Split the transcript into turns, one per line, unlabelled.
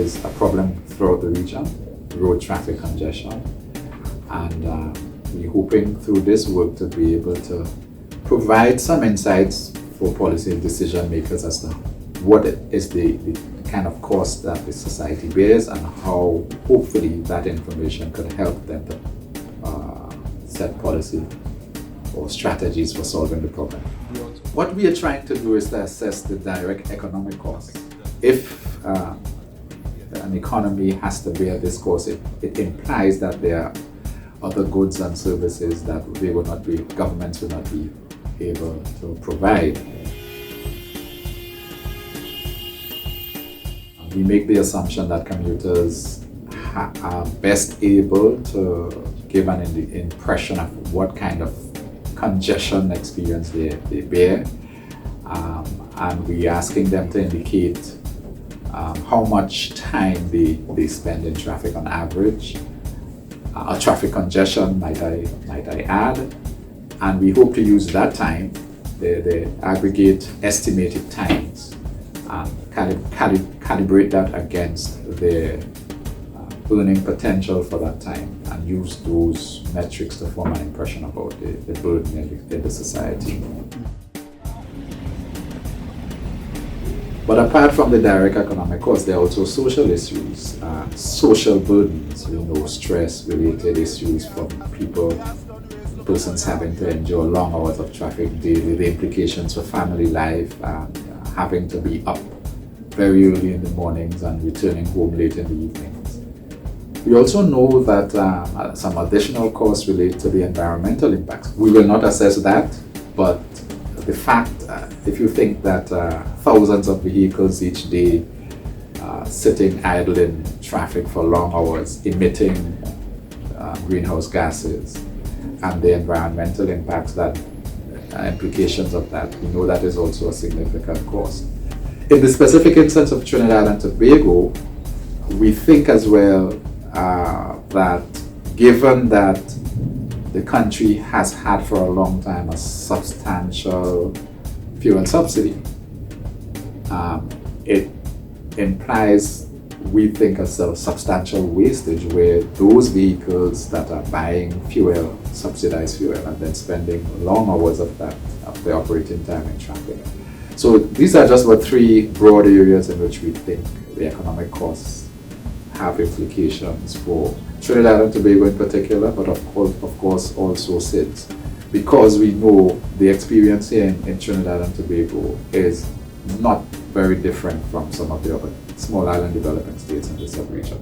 is a problem throughout the region, road traffic congestion, and we're hoping through this work to be able to provide some insights for policy decision makers as to what is the kind of cost that the society bears and how hopefully that information could help them to set policy or strategies for solving the problem. What we are trying to do is to assess the direct economic costs. If an economy has to bear this cost, it implies that there are other goods and services that governments will not be able to provide. We make the assumption that commuters are best able to give an impression of what kind of congestion experience they bear, and we're asking them to indicate how much time they spend in traffic on average, traffic congestion might I add, and we hope to use that time, the aggregate estimated times, calibrate that against the earning potential for that time and use those metrics to form an impression about the burden in the society. But apart from the direct economic costs, there are also social issues, social burdens, stress-related issues from persons having to endure long hours of traffic daily, the implications for family life, having to be up very early in the mornings and returning home late in the evenings. We also know that some additional costs relate to the environmental impacts. We will not assess that, but the fact, if you think that thousands of vehicles each day sitting idle in traffic for long hours, emitting greenhouse gases, and the environmental impacts, that implications of that, we know that is also a significant cost. In the specific instance of Trinidad and Tobago, we think as well that given that the country has had for a long time a substantial fuel subsidy, it implies, we think, a substantial wastage where those vehicles that are buying fuel, subsidized fuel, and then spending long hours of their operating time in traffic. So these are just about three broad areas in which we think the economic costs have implications for Trinidad and Tobago in particular, but of course also SIDS, because we know the experience here in Trinidad and Tobago is not very different from some of the other small island developing states in the sub-region.